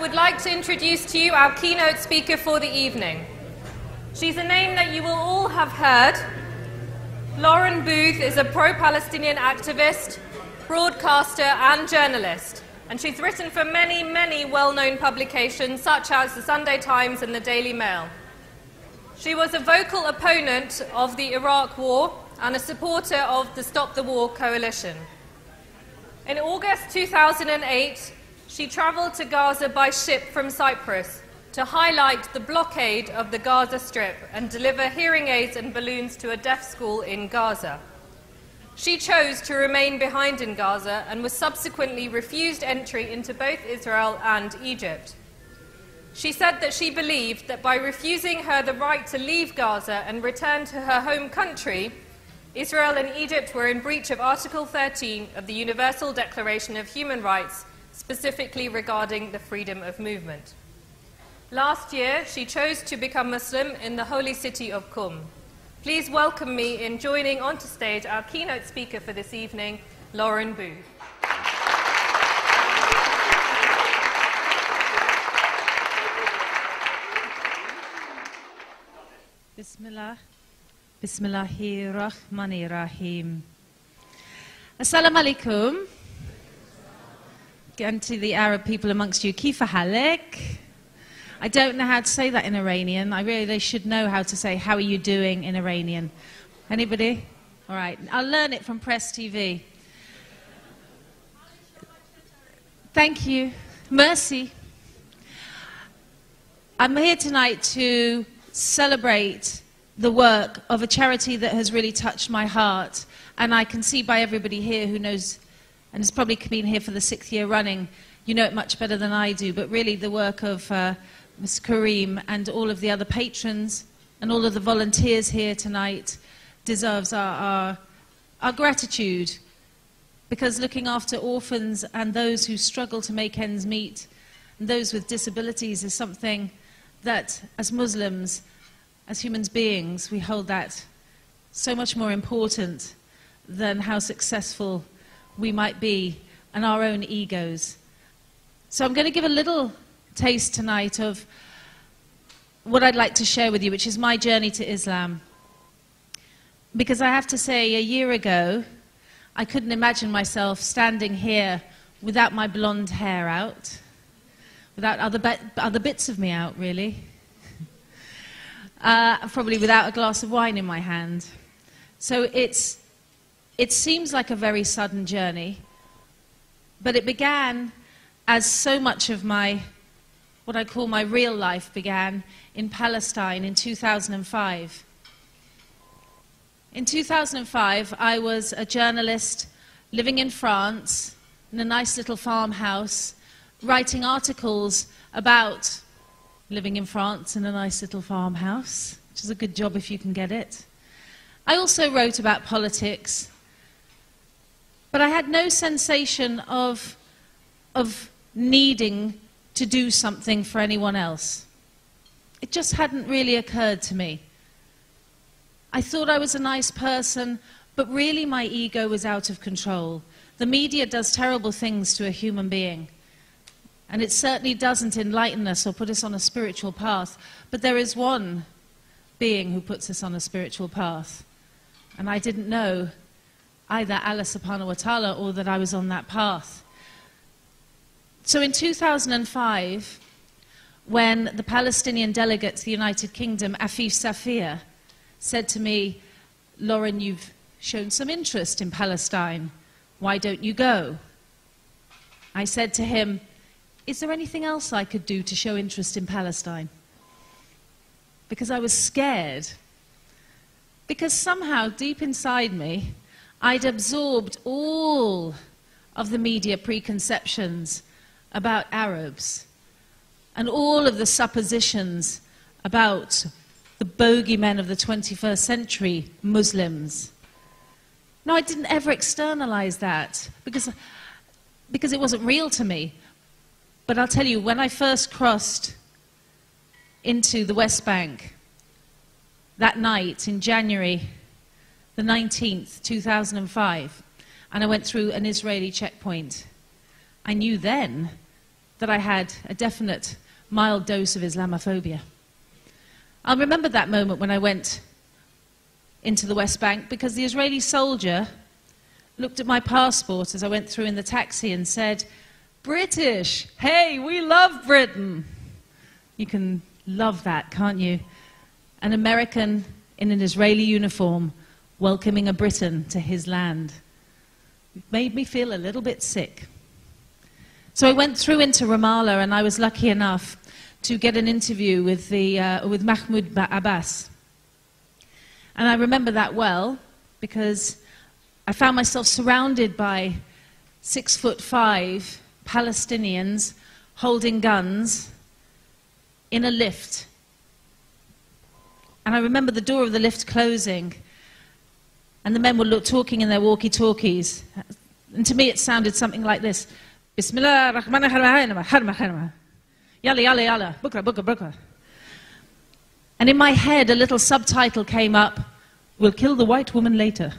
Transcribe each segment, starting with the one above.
I would like to introduce to you our keynote speaker for the evening. She's a name that you will all have heard. Lauren Booth is a pro-Palestinian activist, broadcaster and journalist, and she's written for many, many well-known publications such as the Sunday Times and the Daily Mail. She was a vocal opponent of the Iraq War and a supporter of the Stop the War coalition. In August 2008, she travelled to Gaza by ship from Cyprus to highlight the blockade of the Gaza Strip and deliver hearing aids and balloons to a deaf school in Gaza. She chose to remain behind in Gaza and was subsequently refused entry into both Israel and Egypt. She said that she believed that by refusing her the right to leave Gaza and return to her home country, Israel and Egypt were in breach of Article 13 of the Universal Declaration of Human Rights, specifically regarding the freedom of movement. Last year, she chose to become Muslim in the holy city of Qum. Please welcome me in joining onto stage our keynote speaker for this evening, Lauren Booth. Bismillah. Bismillahirrahmanirrahim. Assalamu alaikum. And to the Arab people amongst you, Kifa Halek. I don't know how to say that in Iranian. I really should know how to say, how are you doing in Iranian? Anybody? All right. I'll learn it from Press TV. Thank you. Mercy. I'm here tonight to celebrate the work of a charity that has really touched my heart. And I can see by everybody here who knows, and has probably been here for the 6th year running, you know it much better than I do, but really the work of Ms. Kareem and all of the other patrons and all of the volunteers here tonight deserves our gratitude, because looking after orphans and those who struggle to make ends meet and those with disabilities is something that, as Muslims, as human beings, we hold that so much more important than how successful we might be and our own egos. So I'm going to give a little taste tonight of what I'd like to share with you, which is my journey to Islam. Because I have to say, a year ago, I couldn't imagine myself standing here without my blonde hair out, without other bits of me out, really. Probably without a glass of wine in my hand. So it seems like a very sudden journey, but it began as so much of what I call my real life began in Palestine in 2005. In 2005, I was a journalist living in France, in a nice little farmhouse, writing articles about living in France in a nice little farmhouse, which is a good job if you can get it. I also wrote about politics, but I had no sensation of needing to do something for anyone else. It just hadn't really occurred to me. I thought I was a nice person, but really my ego was out of control. The media does terrible things to a human being, and it certainly doesn't enlighten us or put us on a spiritual path, but there is one being who puts us on a spiritual path, and I didn't know either Allah subhanahu wa ta'ala or that I was on that path. So in 2005, when the Palestinian delegate to the United Kingdom, Afif Safir, said to me, Lauren, you've shown some interest in Palestine. Why don't you go? I said to him, is there anything else I could do to show interest in Palestine? Because I was scared. Because somehow, deep inside me, I'd absorbed all of the media preconceptions about Arabs and all of the suppositions about the bogeymen of the 21st century, Muslims. No, I didn't ever externalize that because it wasn't real to me. But I'll tell you, when I first crossed into the West Bank that night in January the 19th, 2005, and I went through an Israeli checkpoint, I knew then that I had a definite mild dose of Islamophobia. I'll remember that moment when I went into the West Bank, because the Israeli soldier looked at my passport as I went through in the taxi and said, "British, hey, we love Britain." You can love that, can't you? An American in an Israeli uniform welcoming a Briton to his land. It made me feel a little bit sick. So I went through into Ramallah, and I was lucky enough to get an interview with Mahmoud Abbas. And I remember that well, because I found myself surrounded by 6'5" Palestinians holding guns in a lift. And I remember the door of the lift closing, and the men were talking in their walkie-talkies. And to me it sounded something like this: Bismillah ar-Rahman ar-Rahim, yalla yalla yalla, bukra bukra bukra. And in my head a little subtitle came up: "We'll kill the white woman later."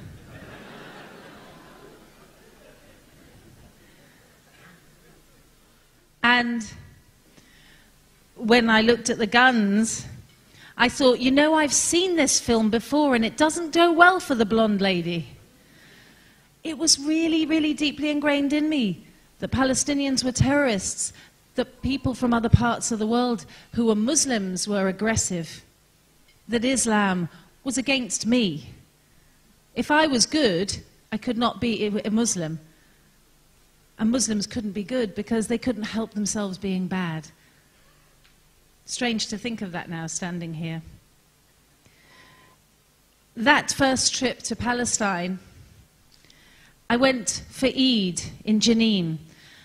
And when I looked at the guns, I thought, you know, I've seen this film before, and it doesn't go well for the blonde lady. It was really, really deeply ingrained in me that Palestinians were terrorists, that people from other parts of the world who were Muslims were aggressive, that Islam was against me. If I was good, I could not be a Muslim. And Muslims couldn't be good because they couldn't help themselves being bad. Strange to think of that now, standing here. That first trip to Palestine, I went for Eid in Jenin,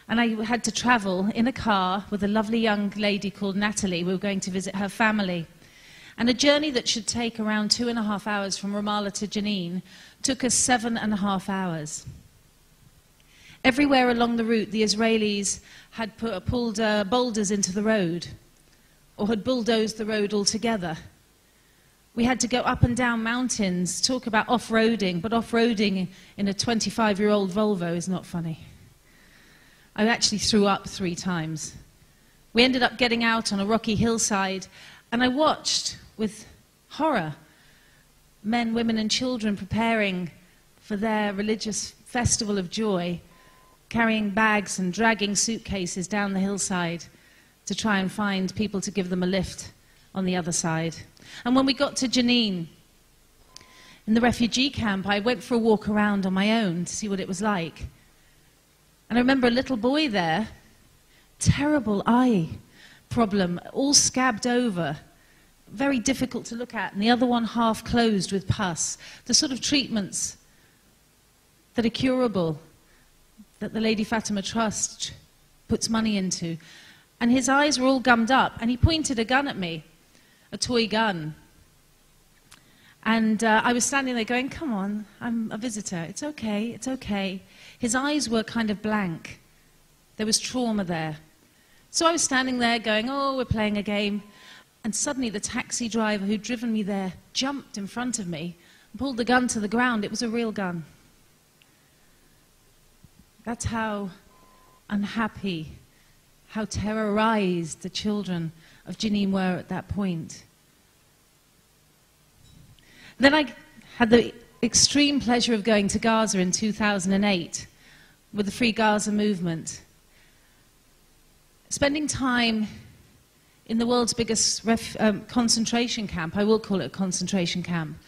and I had to travel in a car with a lovely young lady called Natalie. We were going to visit her family. And a journey that should take around 2.5 hours from Ramallah to Jenin took us 7.5 hours. Everywhere along the route, the Israelis had pulled boulders into the road, or had bulldozed the road altogether. We had to go up and down mountains, talk about off-roading, but off-roading in a 25-year-old Volvo is not funny. I actually threw up 3 times. We ended up getting out on a rocky hillside, and I watched with horror men, women and children preparing for their religious festival of joy, carrying bags and dragging suitcases down the hillside to try and find people to give them a lift on the other side. And when we got to Jenin, in the refugee camp, I went for a walk around on my own to see what it was like. And I remember a little boy there, terrible eye problem, all scabbed over, very difficult to look at, and the other one half closed with pus. The sort of treatments that are curable, that the Lady Fatima Trust puts money into. And his eyes were all gummed up, and he pointed a gun at me, a toy gun. And I was standing there going, "Come on, I'm a visitor, it's okay, it's okay." His eyes were kind of blank. There was trauma there. So I was standing there going, "Oh, we're playing a game." And suddenly the taxi driver who'd driven me there jumped in front of me and pulled the gun to the ground. It was a real gun. That's how unhappy, how terrorized the children of Jenin were at that point. Then I had the extreme pleasure of going to Gaza in 2008 with the Free Gaza movement. Spending time in the world's biggest concentration camp. I will call it a concentration camp.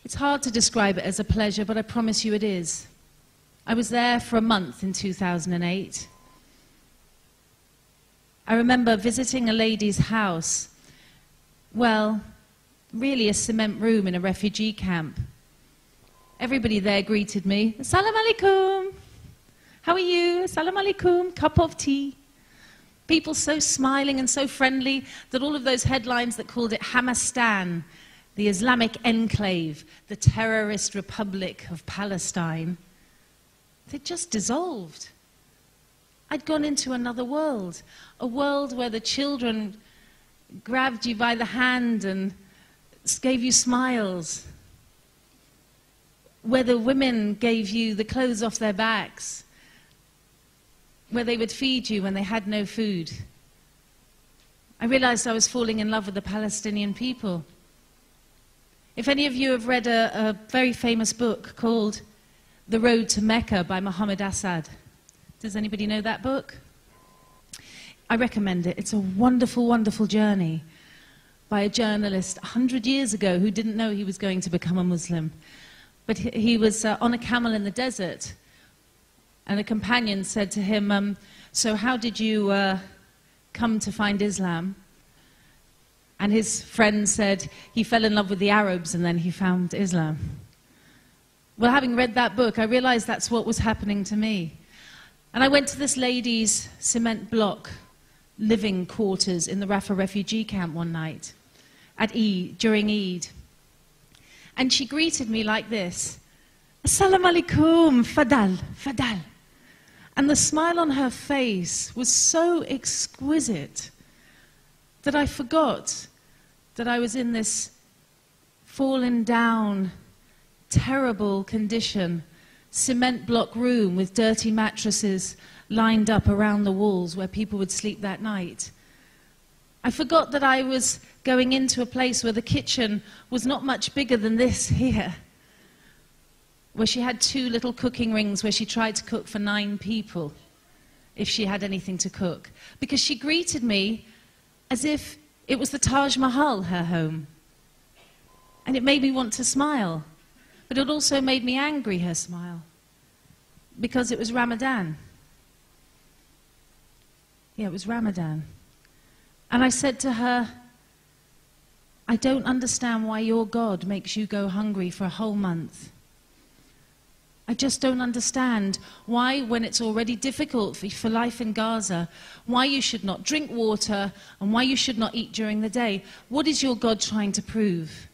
It's hard to describe it as a pleasure, but I promise you it is. I was there for a month in 2008. I remember visiting a lady's house, well, really a cement room in a refugee camp. Everybody there greeted me, "Assalamu alaikum, how are you? Assalamu alaikum, cup of tea." People so smiling and so friendly that all of those headlines that called it Hamastan, the Islamic enclave, the terrorist republic of Palestine, they just dissolved. I'd gone into another world, a world where the children grabbed you by the hand and gave you smiles, where the women gave you the clothes off their backs, where they would feed you when they had no food. I realized I was falling in love with the Palestinian people. If any of you have read a very famous book called The Road to Mecca by Muhammad Asad, does anybody know that book? I recommend it. It's a wonderful, wonderful journey by a journalist 100 years ago who didn't know he was going to become a Muslim. But he was on a camel in the desert, and a companion said to him, so how did you come to find Islam? And his friend said he fell in love with the Arabs and then he found Islam. Well, having read that book, I realized that's what was happening to me. And I went to this lady's cement block living quarters in the Rafah refugee camp one night at during Eid. And she greeted me like this: Assalamu alaikum, fadal, fadal. And the smile on her face was so exquisite that I forgot that I was in this fallen down, terrible condition, cement block room with dirty mattresses lined up around the walls where people would sleep that night. I forgot that I was going into a place where the kitchen was not much bigger than this here, where she had 2 little cooking rings where she tried to cook for 9 people, if she had anything to cook. Because she greeted me as if it was the Taj Mahal, her home. And it made me want to smile. But it also made me angry, her smile. Because it was Ramadan. Yeah, it was Ramadan. And I said to her, I don't understand why your God makes you go hungry for a whole month. I just don't understand why, when it's already difficult for life in Gaza, why you should not drink water and why you should not eat during the day. What is your God trying to prove?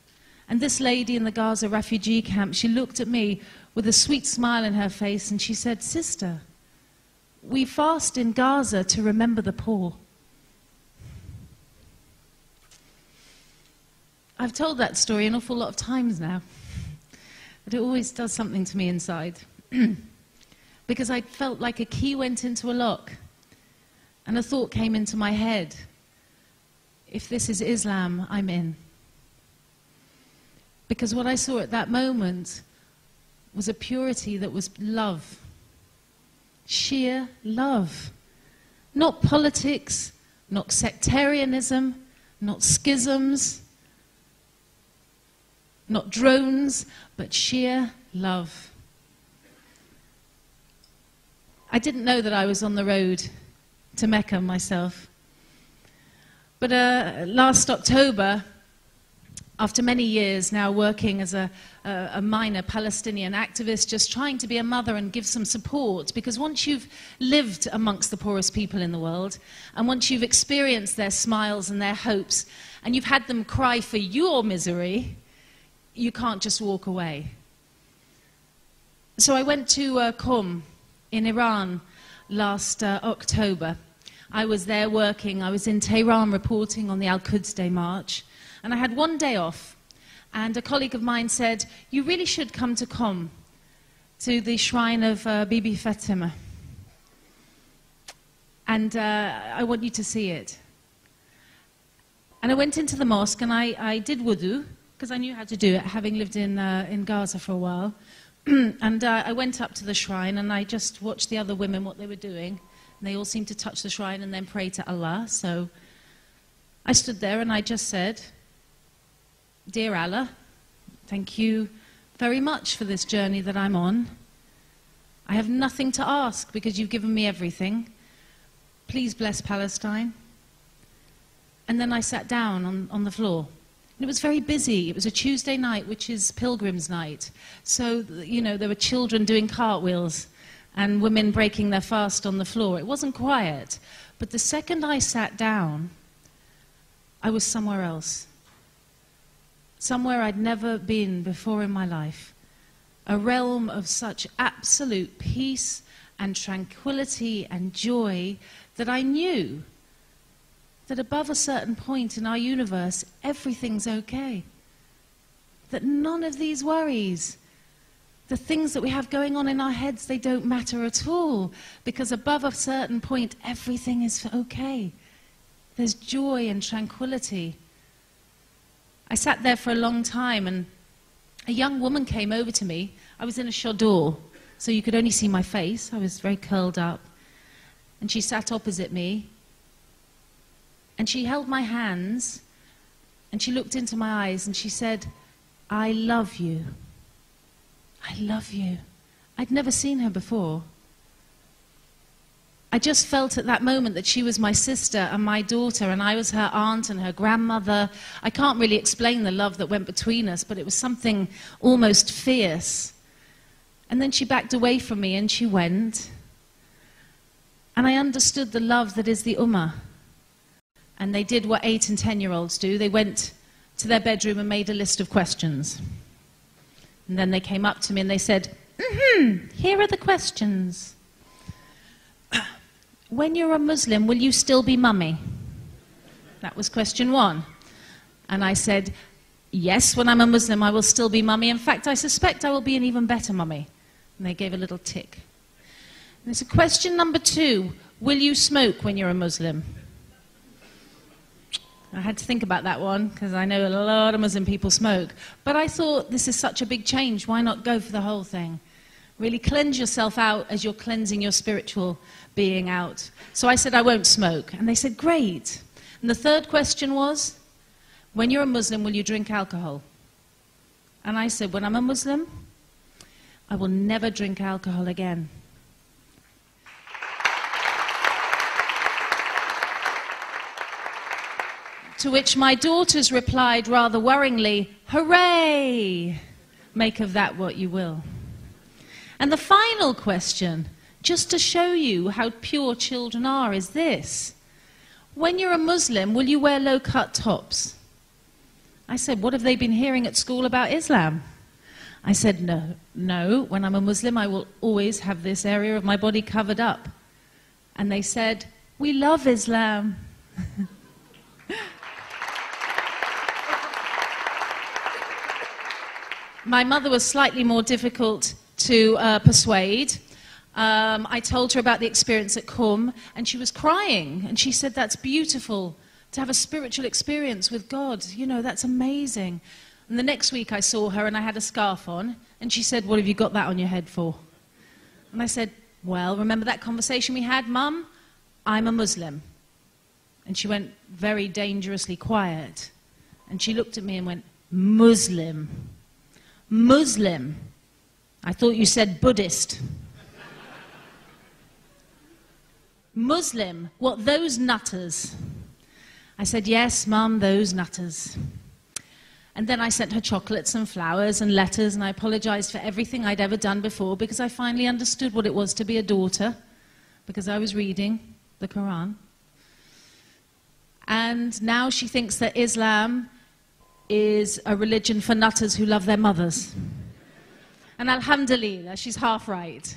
And this lady in the Gaza refugee camp, she looked at me with a sweet smile in her face and she said, Sister, we fast in Gaza to remember the poor. I've told that story an awful lot of times now. But it always does something to me inside. Because I felt like a key went into a lock. And a thought came into my head. If this is Islam, I'm in. Because what I saw at that moment was a purity that was love. Sheer love. Not politics, not sectarianism, not schisms, not drones, but sheer love. I didn't know that I was on the road to Mecca myself. But last October, after many years now working as a minor Palestinian activist, just trying to be a mother and give some support, because once you've lived amongst the poorest people in the world, and once you've experienced their smiles and their hopes, and you've had them cry for your misery, you can't just walk away. So I went to Qom in Iran last October. I was there working. I was in Tehran reporting on the Al-Quds Day March. And I had one day off. And a colleague of mine said, you really should come to Qom, to the shrine of Bibi Fatima. And I want you to see it. And I went into the mosque and I did wudu, because I knew how to do it, having lived in Gaza for a while. And I went up to the shrine and I just watched the other women, what they were doing. And they all seemed to touch the shrine and then pray to Allah. So I stood there and I just said, Dear Allah, thank you very much for this journey that I'm on. I have nothing to ask because you've given me everything. Please bless Palestine. And then I sat down on the floor. And it was very busy. It was a Tuesday night, which is Pilgrim's Night. So, you know, there were children doing cartwheels and women breaking their fast on the floor. It wasn't quiet. But the second I sat down, I was somewhere else. Somewhere I'd never been before in my life. A realm of such absolute peace and tranquility and joy that I knew that above a certain point in our universe, everything's okay. That none of these worries the things that we have going on in our heads, they don't matter at all, because above a certain point, everything is okay. There's joy and tranquility. I sat there for a long time, and a young woman came over to me. I was in a chador, so you could only see my face. I was very curled up. And she sat opposite me, and she held my hands, and she looked into my eyes, and she said, "I love you. I love you." I'd never seen her before. I just felt at that moment that she was my sister and my daughter, and I was her aunt and her grandmother. I can't really explain the love that went between us, but it was something almost fierce. And then she backed away from me and she went. And I understood the love that is the Ummah. And they did what 8 and 10-year-olds do. They went to their bedroom and made a list of questions. And then they came up to me and they said, "Here are the questions. When you're a Muslim, will you still be mummy?" That was question 1. And I said, "Yes, when I'm a Muslim, I will still be mummy. In fact, I suspect I will be an even better mummy." And they gave a little tick. And there's a question number 2. Will you smoke when you're a Muslim? I had to think about that one, because I know a lot of Muslim people smoke. But I thought, this is such a big change. Why not go for the whole thing? Really cleanse yourself out as you're cleansing your spiritual being out. So I said, I won't smoke. And they said, great. And the third question was, when you're a Muslim, will you drink alcohol? And I said, when I'm a Muslim, I will never drink alcohol again. To which my daughters replied rather worryingly, hooray! Make of that what you will. And the final question, just to show you how pure children are, is this. When you're a Muslim, will you wear low-cut tops? I said, what have they been hearing at school about Islam? I said, no, when I'm a Muslim, I will always have this area of my body covered up. And they said, we love Islam. My mother was slightly more difficult to persuade. I told her about the experience at Qum, and she was crying. And she said, that's beautiful, to have a spiritual experience with God. You know, that's amazing. And the next week I saw her, and I had a scarf on. And she said, what have you got that on your head for? And I said, well, remember that conversation we had, Mum? I'm a Muslim. And she went very dangerously quiet. And she looked at me and went, Muslim. Muslim. I thought you said Buddhist. Muslim. What, those nutters? I said, yes, Mum, those nutters. And then I sent her chocolates and flowers and letters, and I apologized for everything I'd ever done before, because I finally understood what it was to be a daughter, because I was reading the Quran. And now she thinks that Islam is a religion for nutters who love their mothers. And alhamdulillah, she's half right.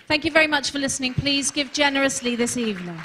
Thank you very much for listening. Please give generously this evening.